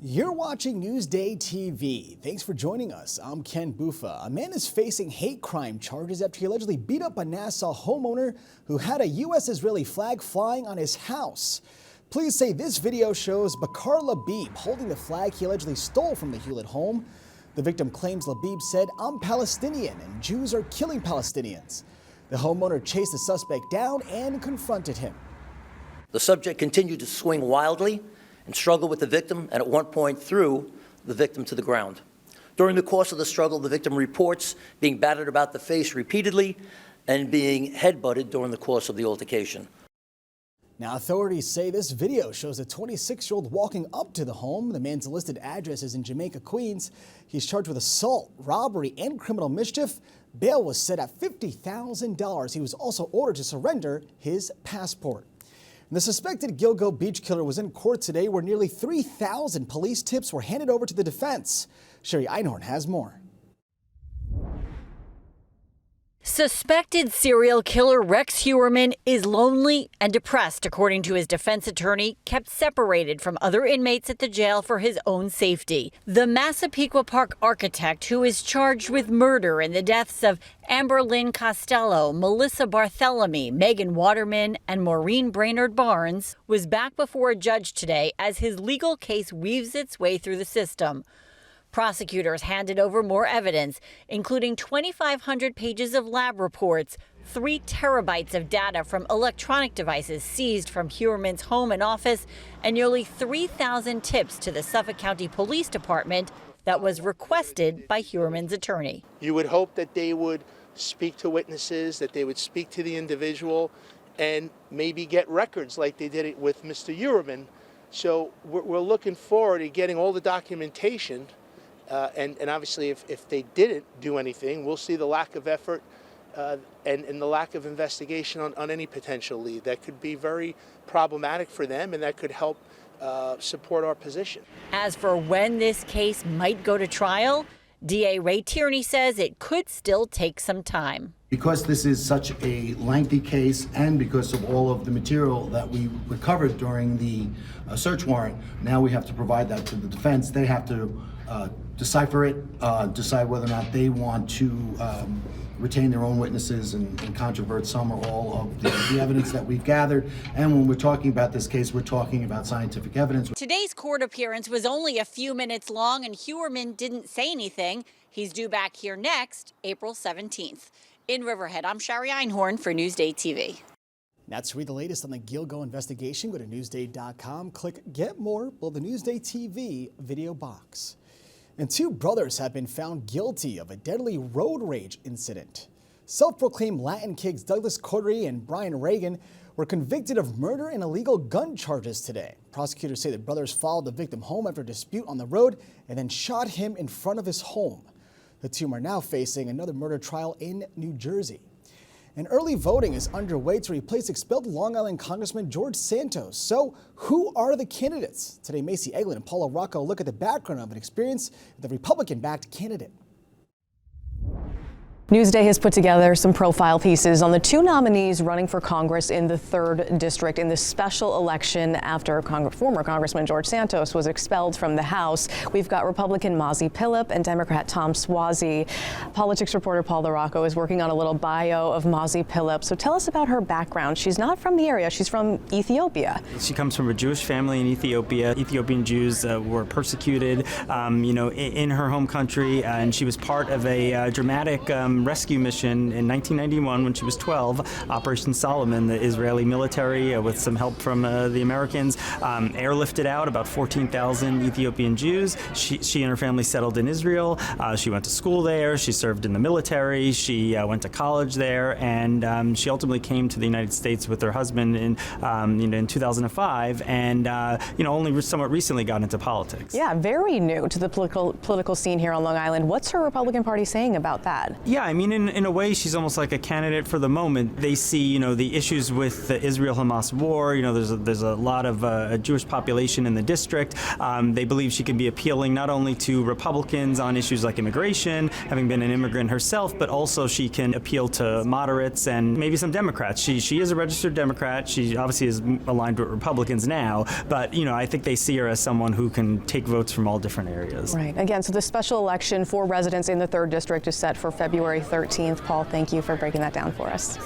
You're watching NewsdayTV. Thanks for joining us. I'm Ken Bufa. A man is facing hate crime charges after he allegedly beat up a Nassau homeowner who had a U.S.-Israeli flag flying on his house. Police say this video shows Bakar Labib holding the flag he allegedly stole from the Hewlett home. The victim claims Labib said, "I'm Palestinian and Jews are killing Palestinians." The homeowner chased the suspect down and confronted him. The subject continued to swing wildly and struggle with the victim, and at one point threw the victim to the ground. During the course of the struggle, the victim reports being battered about the face repeatedly and being headbutted during the course of the altercation. Now, authorities say this video shows a 26-year-old walking up to the home. The man's listed address is in Jamaica, Queens. He's charged with assault, robbery, and criminal mischief. Bail was set at $50,000. He was also ordered to surrender his passport. The suspected Gilgo Beach killer was in court today, where nearly 3,000 police tips were handed over to the defense. Sherry Einhorn has more. Suspected serial killer Rex Heuermann is lonely and depressed, according to his defense attorney, kept separated from other inmates at the jail for his own safety. The Massapequa Park architect, who is charged with murder in the deaths of Amber Lynn Costello, Melissa Barthelemy, Megan Waterman, and Maureen Brainerd Barnes, was back before a judge today as his legal case weaves its way through the system. Prosecutors handed over more evidence, including 2,500 pages of lab reports, 3 terabytes of data from electronic devices seized from Heuermann's home and office, and nearly 3,000 tips to the Suffolk County Police Department that was requested by Heuermann's attorney. You would hope that they would speak to witnesses, that they would speak to the individual, and maybe get records like they did it with Mr. Heuermann. So we're looking forward to getting all the documentation. And obviously, if they didn't do anything, we'll see the lack of effort and the lack of investigation on any potential lead. That could be very problematic for them, and that could help support our position. As for when this case might go to trial, DA Ray Tierney says it could still take some time. Because this is such a lengthy case and because of all of the material that we recovered during the search warrant, now we have to provide that to the defense. They have to decipher it, decide whether or not they want to retain their own witnesses and controvert some or all of the evidence that we've gathered. And when we're talking about this case, we're talking about scientific evidence. Today's court appearance was only a few minutes long, and Heuermann didn't say anything. He's due back here next, April 17th. In Riverhead, I'm Sherry Einhorn for Newsday TV. Now, to read the latest on the Gilgo investigation, go to Newsday.com, click Get More below the Newsday TV video box. And 2 brothers have been found guilty of a deadly road rage incident. Self-proclaimed Latin kings Douglas Cordery and Brian Reagan were convicted of murder and illegal gun charges today. Prosecutors say the brothers followed the victim home after a dispute on the road and then shot him in front of his home. The 2 are now facing another murder trial in New Jersey. And early voting is underway to replace expelled Long Island Congressman George Santos. So who are the candidates? Today, Macy Eglin and Paula Rocco look at the background of an experience with the Republican-backed candidate. Newsday has put together some profile pieces on the 2 nominees running for Congress in the 3rd District in this special election after former Congressman George Santos was expelled from the House. We've got Republican Mazi Pilip and Democrat Tom Suozzi. Politics reporter Paula Rocco is working on a little bio of Mazi Pilip. So tell us about her background. She's not from the area. She's from Ethiopia. She comes from a Jewish family in Ethiopia. Ethiopian Jews were persecuted, in her home country, and she was part of a dramatic rescue mission in 1991 when she was 12. Operation Solomon, the Israeli military, with some help from the Americans, airlifted out about 14,000 Ethiopian Jews. She and her family settled in Israel. She went to school there. She served in the military. She went to college there, and she ultimately came to the United States with her husband in 2005, and only somewhat recently got into politics. Yeah, very new to the political scene here on Long Island. What's her Republican Party saying about that? Yeah, I mean, in a way, she's almost like a candidate for the moment. They see, the issues with the Israel-Hamas war. There's a lot of a Jewish population in the district. They believe she can be appealing not only to Republicans on issues like immigration, having been an immigrant herself, but also she can appeal to moderates and maybe some Democrats. She is a registered Democrat. She obviously is aligned with Republicans now, but I think they see her as someone who can take votes from all different areas. Right. Again, so the special election for residents in the 3rd District is set for February 13th. Paul, thank you for breaking that down for us.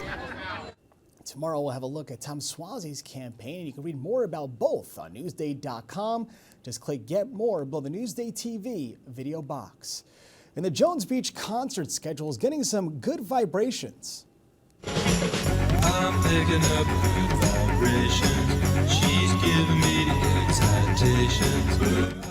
Tomorrow we'll have a look at Tom Suozzi's campaign, and you can read more about both on Newsday.com. Just click Get More below the Newsday TV video box. And the Jones Beach concert schedule is getting some good vibrations. I'm picking up good vibrations. She's giving me the excitations.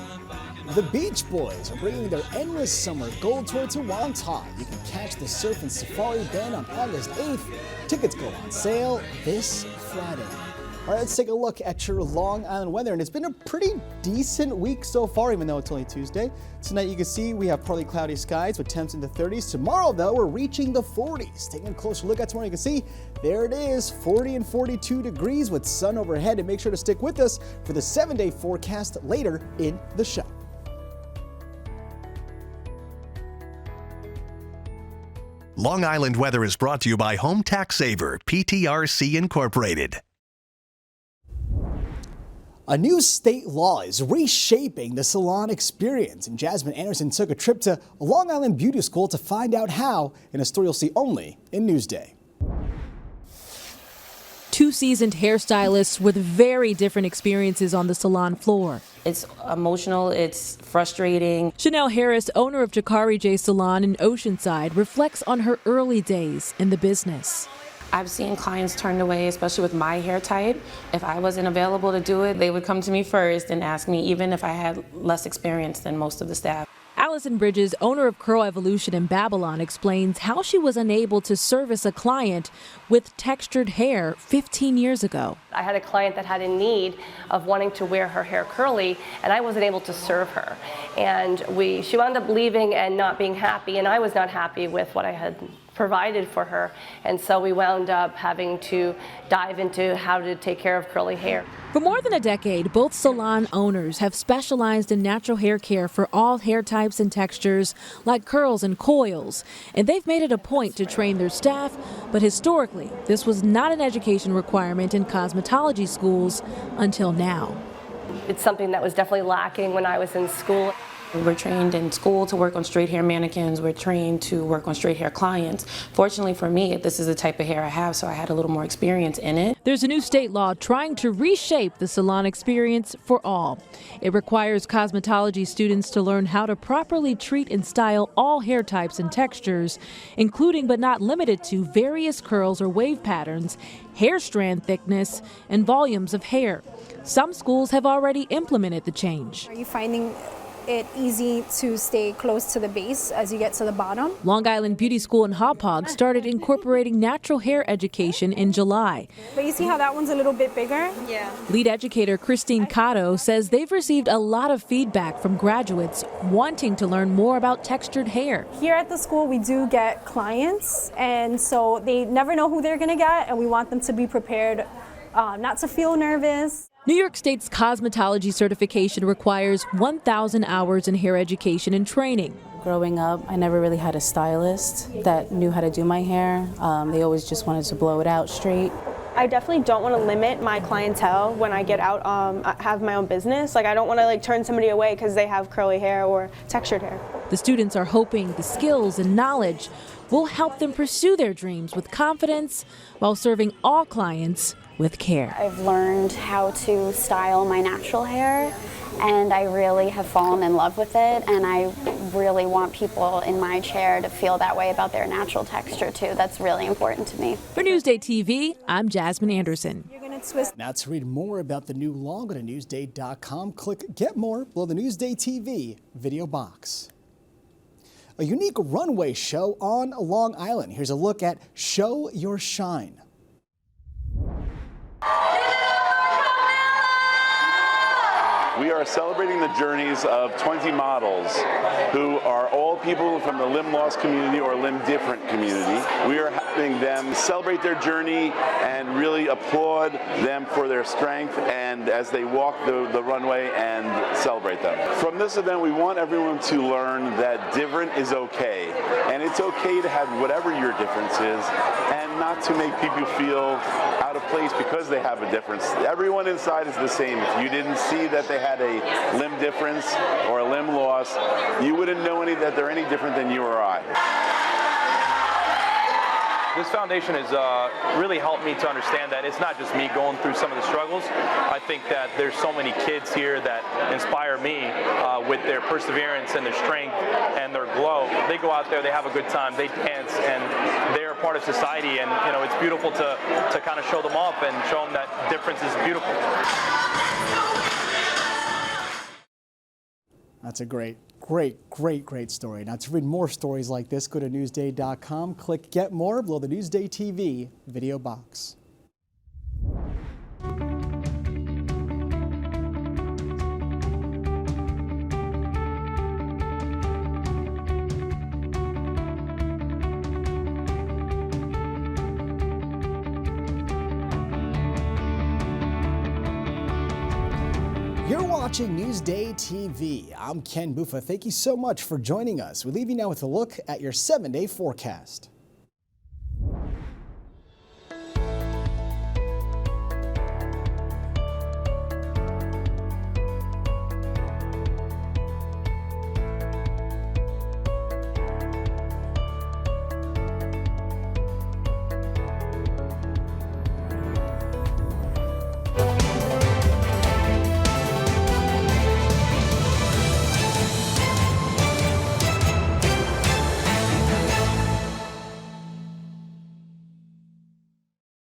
The Beach Boys are bringing their Endless Summer Gold Tour to Wantagh. You can catch the Surf and Safari Band on August 8th. Tickets go on sale this Friday. All right, let's take a look at your Long Island weather. And it's been a pretty decent week so far, even though it's only Tuesday. Tonight, you can see we have partly cloudy skies with temps in the 30s. Tomorrow, though, we're reaching the 40s. Taking a closer look at tomorrow, you can see there it is, 40 and 42 degrees with sun overhead. And make sure to stick with us for the 7-day forecast later in the show. Long Island weather is brought to you by Home Tax Saver, PTRC Incorporated. A new state law is reshaping the salon experience, and Jasmine Anderson took a trip to Long Island Beauty School to find out how, in a story you'll see only in Newsday. Two seasoned hairstylists with very different experiences on the salon floor. It's emotional, it's frustrating. Chanel Harris, owner of Jakari J Salon in Oceanside, reflects on her early days in the business. I've seen clients turned away, especially with my hair type. If I wasn't available to do it, they would come to me first and ask me, even if I had less experience than most of the staff. Allison Bridges, owner of Curl Evolution in Babylon, explains how she was unable to service a client with textured hair 15 years ago. I had a client that had a need of wanting to wear her hair curly, and I wasn't able to serve her. And she wound up leaving and not being happy, and I was not happy with what I had provided for her. And so we wound up having to dive into how to take care of curly hair. For more than a decade, both salon owners have specialized in natural hair care for all hair types and textures, like curls and coils. And they've made it a point to train their staff, but historically, this was not an education requirement in cosmetology schools until now. It's something that was definitely lacking when I was in school. We're trained in school to work on straight hair mannequins. We're trained to work on straight hair clients. Fortunately for me, this is the type of hair I have, so I had a little more experience in it. There's a new state law trying to reshape the salon experience for all. It requires cosmetology students to learn how to properly treat and style all hair types and textures, including but not limited to various curls or wave patterns, hair strand thickness, and volumes of hair. Some schools have already implemented the change. Are you finding it easy to stay close to the base as you get to the bottom? Long Island Beauty School in Hauppauge started incorporating natural hair education in July. But you see how that one's a little bit bigger? Yeah. Lead educator Christine Cotto says they've received a lot of feedback from graduates wanting to learn more about textured hair. Here at the school, we do get clients, and so they never know who they're going to get, and we want them to be prepared not to feel nervous. New York State's cosmetology certification requires 1,000 hours in hair education and training. Growing up, I never really had a stylist that knew how to do my hair. They always just wanted to blow it out straight. I definitely don't want to limit my clientele when I get out, have my own business. Like, I don't want to turn somebody away because they have curly hair or textured hair. The students are hoping the skills and knowledge will help them pursue their dreams with confidence while serving all clients with care. I've learned how to style my natural hair, and I really have fallen in love with it, and I really want people in my chair to feel that way about their natural texture too. That's really important to me. For Newsday TV, I'm Jasmine Anderson. Now to read more about the new law, go to Newsday.com, click Get More below the Newsday TV video box. A unique runway show on Long Island. Here's a look at Show Your Shine. We are celebrating the journeys of 20 models who are all people from the limb loss community or limb different community. We are having them celebrate their journey and really applaud them for their strength and as they walk the runway and celebrate them. From this event, we want everyone to learn that different is okay. And it's okay to have whatever your difference is and not to make people feel out of place because they have a difference. Everyone inside is the same. If you didn't see that they had a limb difference or a limb loss, you wouldn't know that they're any different than you or I. This foundation has really helped me to understand that it's not just me going through some of the struggles. I think that there's so many kids here that inspire me with their perseverance and their strength and their glow. They go out there, they have a good time, they dance, and they're a part of society. And you know, it's beautiful to kind of show them off and show them that difference is beautiful. That's a great story. Now, to read more stories like this, go to Newsday.com, click Get More below the Newsday TV video box. You're watching Newsday TV. I'm Ken Buffa. Thank you so much for joining us. We leave you now with a look at your 7-day forecast.